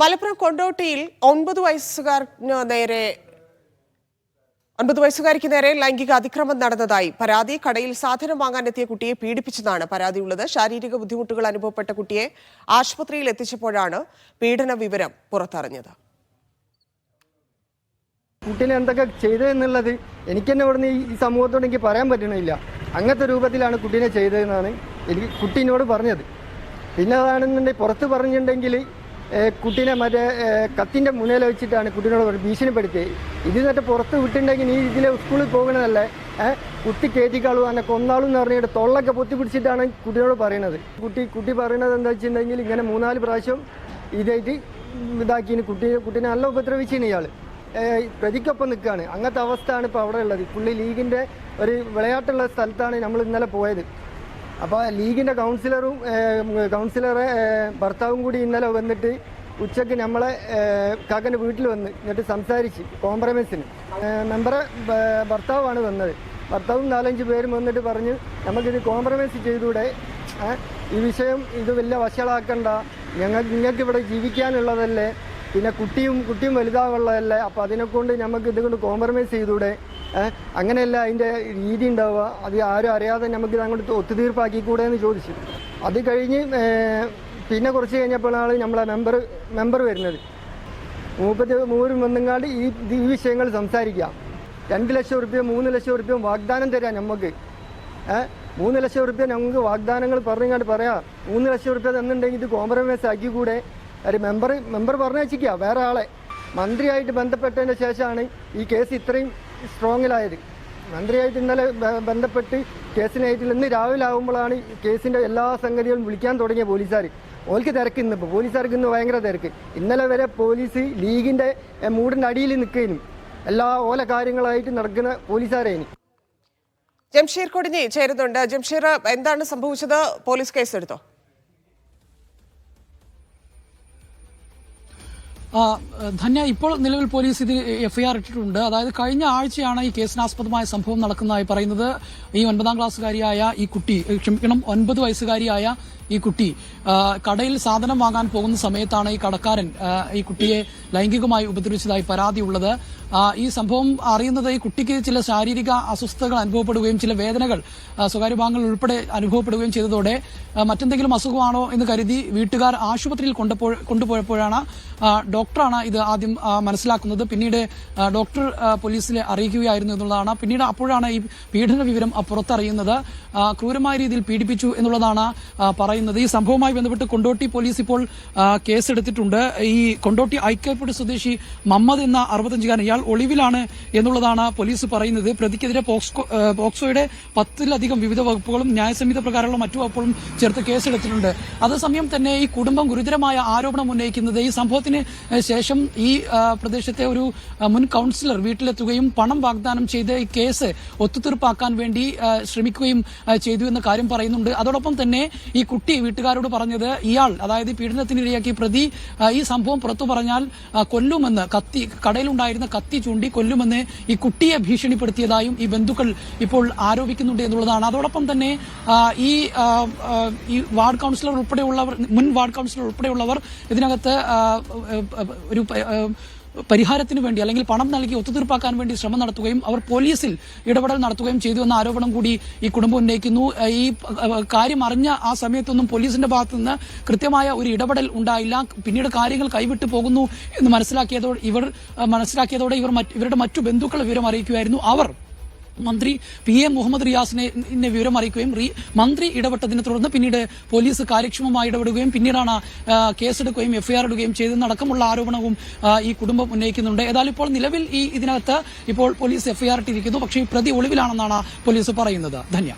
മലപ്പുറം കൊണ്ടോട്ടിയിൽ 9 വയസ്സുകാരിക്ക് നേരെ ലൈംഗിക അതിക്രമം നടന്നതായി പരാതി. കടയിൽ സാധനം വാങ്ങാനെത്തിയ കുട്ടിയെ പീഡിപ്പിച്ചതാണ് പരാതിയുള്ളത്. ശാരീരിക ബുദ്ധിമുട്ടുകൾ അനുഭവപ്പെട്ട കുട്ടിയെ ആശുപത്രിയിൽ എത്തിച്ചപ്പോഴാണ് പീഡന വിവരം പുറത്തറിഞ്ഞത്. കുട്ടീനെ എന്തൊക്കെ ചെയ്തതെന്നുള്ളത് എനിക്ക് തന്നെ ഇവിടുന്ന് ഈ സമൂഹത്തോട് എനിക്ക് പറയാൻ പറ്റണില്ല. അങ്ങനത്തെ രൂപത്തിലാണ് കുട്ടീനെ ചെയ്തതെന്നാണ് എനിക്ക് കുട്ടീനോട് പറഞ്ഞത്. പിന്നെ അതാണെന്നുണ്ടെങ്കിൽ പുറത്ത് പറഞ്ഞിട്ടുണ്ടെങ്കിൽ കുട്ടീനെ മറ്റേ കത്തിൻ്റെ മുനയിൽ വെച്ചിട്ടാണ് കുട്ടീനോട് ഭീഷണിപ്പെടുത്തിയത്. ഇത് എന്നിട്ട് പുറത്ത് വിട്ടിട്ടുണ്ടെങ്കിൽ നീ ഇതിലെ സ്കൂളിൽ പോകണതല്ലേ, കുട്ടി കയറ്റിക്കാളൂ എന്നെ കൊന്നാളും എന്ന് പറഞ്ഞിട്ട് തൊള്ളൊക്കെ പൊത്തിപ്പിടിച്ചിട്ടാണ് കുട്ടീനോട് പറയുന്നത്. കുട്ടി പറയുന്നത് എന്താ വെച്ചിട്ടുണ്ടെങ്കിൽ ഇങ്ങനെ 3-4 പ്രാവശ്യം ഇതായിട്ട് ഇതാക്കിന് കുട്ടീനെ നല്ല ഉപദ്രവിച്ചിന് ഇയാൾ. പ്രതിക്കൊപ്പം നിൽക്കുകയാണ്. അങ്ങനത്തെ അവസ്ഥയാണ് ഇപ്പോൾ അവിടെ ഉള്ളത്. പുള്ളി ലീഗിൻ്റെ ഒരു വിളയാട്ടുള്ള സ്ഥലത്താണ് നമ്മൾ ഇന്നലെ പോയത്. അപ്പോൾ ലീഗിൻ്റെ കൗൺസിലറെ ഭർത്താവും കൂടി ഇന്നലെ വന്നിട്ട് ഉച്ചയ്ക്ക് നമ്മളെ കാക്കൻ്റെ വീട്ടിൽ വന്ന് എന്നിട്ട് സംസാരിച്ച് കോംപ്രമൈസിന് മെമ്പറെ ഭർത്താവാണ് വന്നത്. ഭർത്താവും 4-5 പേരും വന്നിട്ട് പറഞ്ഞ് നമുക്കിത് കോംപ്രമൈസ് ചെയ്തൂടെ, ഈ വിഷയം ഇത് വലിയ വഷളാക്കണ്ട, നിങ്ങൾക്ക് ഇവിടെ ജീവിക്കാനുള്ളതല്ലേ, പിന്നെ കുട്ടിയും വലുതാവുള്ളതല്ലേ, അപ്പോൾ അതിനെക്കൊണ്ട് നമുക്ക് ഇതുകൊണ്ട് കോംപ്രമൈസ് ചെയ്തൂടെ, അങ്ങനെയല്ല അതിൻ്റെ രീതി ഉണ്ടാവുക, അത് ആരും അറിയാതെ നമുക്ക് അങ്ങോട്ട് ഒത്തുതീർപ്പാക്കിക്കൂടെ എന്ന് ചോദിച്ചു. അത് കഴിഞ്ഞ് പിന്നെ കുറച്ച് കഴിഞ്ഞപ്പോഴാണ് നമ്മളെ മെമ്പർ വരുന്നത്. 33 വന്നുങ്ങാണ്ട് ഈ വിഷയങ്ങൾ സംസാരിക്കാം. 2 ലക്ഷം റുപ്യ 3 ലക്ഷം റുപ്യ വാഗ്ദാനം തരാം നമുക്ക്. 3 ലക്ഷം റുപ്യ നമുക്ക് വാഗ്ദാനങ്ങൾ പറഞ്ഞങ്ങാണ്ട് പറയാം. 3 ലക്ഷം റുപ്യ തന്നിട്ടുണ്ടെങ്കിൽ ഇത് കോംപ്രമൈസ് ആക്കിക്കൂടെ. ഒരു മെമ്പർ പറഞ്ഞു വെച്ചിരിക്കുക വേറെ ആളെ. മന്ത്രിയായിട്ട് ബന്ധപ്പെട്ടതിന് ശേഷമാണ് ഈ കേസ് ഇത്രയും സ്ട്രോങ്ങിലായത്. മന്ത്രിയായിട്ട് ഇന്നലെ ബന്ധപ്പെട്ട് കേസിനായിട്ട് ഇന്ന് രാവിലെ ആകുമ്പോഴാണ് കേസിൻ്റെ എല്ലാ സംഗതികളും വിളിക്കാൻ തുടങ്ങിയ പോലീസുകാർ. ഓൽക്ക് തിരക്ക് ഇന്നിപ്പോൾ പോലീസുകാർക്ക് ഇന്ന് ഭയങ്കര തിരക്ക്. ഇന്നലെ വരെ പോലീസ് ലീഗിൻ്റെ മൂടിൻ്റെ അടിയിൽ നിൽക്കുകയും എല്ലാ ഓല കാര്യങ്ങളായിട്ട് നടക്കുന്ന പോലീസുകാരേനി. ജംഷീർ കൊടിഞ്ഞി ചേരുന്നുണ്ട്. ജംഷീർ, എന്താണ് സംഭവിച്ചത്? പോലീസ് കേസെടുത്തോ? ധന്യ, ഇപ്പോൾ നിലവിൽ പോലീസ് ഇതിൽ എഫ്ഐആർ ഇട്ടിട്ടുണ്ട്. അതായത് കഴിഞ്ഞ ആഴ്ചയാണ് ഈ കേസിനാസ്പദമായ സംഭവം നടക്കുന്നതായി പറയുന്നത്. ഈ 9ാം ക്ലാസ്സുകാരിയായ ഈ കുട്ടി 9 വയസ്സുകാരിയായ ഈ കുട്ടി കടയിൽ സാധനം വാങ്ങാൻ പോകുന്ന സമയത്താണ് ഈ കടക്കാരൻ ഈ കുട്ടിയെ ലൈംഗികമായി ഉപദ്രവിച്ചതായി പരാതിയുള്ളത്. ഈ സംഭവം അറിയുന്നത് ഈ കുട്ടിക്ക് ചില ശാരീരിക അസ്വസ്ഥതകൾ അനുഭവപ്പെടുകയും ചില വേദനകൾ സ്വകാര്യ ഭാഗങ്ങൾ ഉൾപ്പെടെ അനുഭവപ്പെടുകയും ചെയ്തതോടെ മറ്റെന്തെങ്കിലും അസുഖമാണോ എന്ന് കരുതി വീട്ടുകാർ ആശുപത്രിയിൽ കൊണ്ടുപോയപ്പോഴാണ് ഡോക്ടറാണ് ഇത് ആദ്യം മനസ്സിലാക്കുന്നത്. പിന്നീട് ഡോക്ടർ പോലീസിനെ അറിയിക്കുകയായിരുന്നു എന്നുള്ളതാണ്. പിന്നീട് അപ്പോഴാണ് ഈ പീഡന വിവരം പുറത്തറിയുന്നത്. ക്രൂരമായ രീതിയിൽ പീഡിപ്പിച്ചു എന്നുള്ളതാണ് പറയുന്നത്. ഈ സംഭവവുമായി ബന്ധപ്പെട്ട് കൊണ്ടോട്ടി പോലീസ് ഇപ്പോൾ കേസെടുത്തിട്ടുണ്ട്. ഈ കൊണ്ടോട്ടി ഐക്യപ്പെട്ട് സ്വദേശി മുഹമ്മദ് എന്ന 65-കാരൻ ഇയാൾ ഒളിവിലാണ് എന്നുള്ളതാണ് പോലീസ് പറയുന്നത്. പ്രതിക്കെതിരെ പോക്സോയുടെ 10-ലധികം വിവിധ വകുപ്പുകളും ന്യായസംഹിത പ്രകാരമുള്ള മറ്റു വകുപ്പുകളും ചേർത്ത് കേസെടുത്തിട്ടുണ്ട്. അതേസമയം തന്നെ ഈ കുടുംബം ഗുരുതരമായ ആരോപണം ഉന്നയിക്കുന്നത് ഈ സംഭവത്തിന് ശേഷം ഈ പ്രദേശത്തെ ഒരു മുൻ കൌൺസിലർ വീട്ടിലെത്തുകയും പണം വാഗ്ദാനം ചെയ്ത് ഈ കേസ് ഒത്തുതീർപ്പാക്കാൻ വേണ്ടി ശ്രമിക്കുകയും ചെയ്തു എന്ന കാര്യം പറയുന്നുണ്ട്. അതോടൊപ്പം തന്നെ ഈ കുട്ടി വീട്ടുകാരോട് പറഞ്ഞത് ഇയാൾ, അതായത് പീഡനത്തിനിരയാക്കിയ പ്രതി, ഈ സംഭവം പുറത്തു പറഞ്ഞാൽ കൊല്ലുമെന്ന്, കടയിലുണ്ടായിരുന്ന കത്തി ചൂണ്ടി കൊല്ലുമെന്ന് ഈ കുട്ടിയെ ഭീഷണിപ്പെടുത്തിയതായും ഈ ബന്ധുക്കൾ ഇപ്പോൾ ആരോപിക്കുന്നുണ്ട് എന്നുള്ളതാണ്. അതോടൊപ്പം തന്നെ ഈ വാർഡ് കൌൺസിലർ ഉൾപ്പെടെയുള്ളവർ, മുൻ വാർഡ് കൌൺസിലർ ഉൾപ്പെടെയുള്ളവർ ഇതിനകത്ത് ഒരു പരിഹാരത്തിന് വേണ്ടി അല്ലെങ്കിൽ പണം നൽകി ഒത്തുതീർപ്പാക്കാൻ വേണ്ടി ശ്രമം നടത്തുകയും അവർ പോലീസിൽ ഇടപെടൽ നടത്തുകയും ചെയ്തു എന്ന ആരോപണം കൂടി ഈ കുടുംബം ഉന്നയിക്കുന്നു. ഈ കാര്യം അറിഞ്ഞ ആ സമയത്തൊന്നും പോലീസിന്റെ ഭാഗത്തുനിന്ന് കൃത്യമായ ഒരു ഇടപെടൽ ഉണ്ടായില്ല. പിന്നീട് കാര്യങ്ങൾ കൈവിട്ടു പോകുന്നു എന്ന് മനസ്സിലാക്കിയതോടെ ഇവരുടെ മറ്റു ബന്ധുക്കൾ വിവരം അറിയിക്കുകയായിരുന്നു. അവർ മന്ത്രി PM മുഹമ്മദ് റിയാസിനെ വിവരം അറിയിക്കുകയും മന്ത്രി ഇടപെട്ടതിനെ തുടർന്ന് പിന്നീട് പോലീസ് കാര്യക്ഷമമായി ഇടപെടുകയും പിന്നീടാണ് കേസെടുക്കുകയും FIR ഇടുകയും ചെയ്തെന്നടക്കമുള്ള ആരോപണവും ഈ കുടുംബം ഉന്നയിക്കുന്നുണ്ട്. ഏതായാലും ഇപ്പോൾ നിലവിൽ ഇതിനകത്ത് ഇപ്പോൾ പോലീസ് FIR ഇട്ടിരിക്കുന്നു. പക്ഷേ ഈ പ്രതി ഒളിവിലാണെന്നാണ് പോലീസ് പറയുന്നത്. ധന്യ.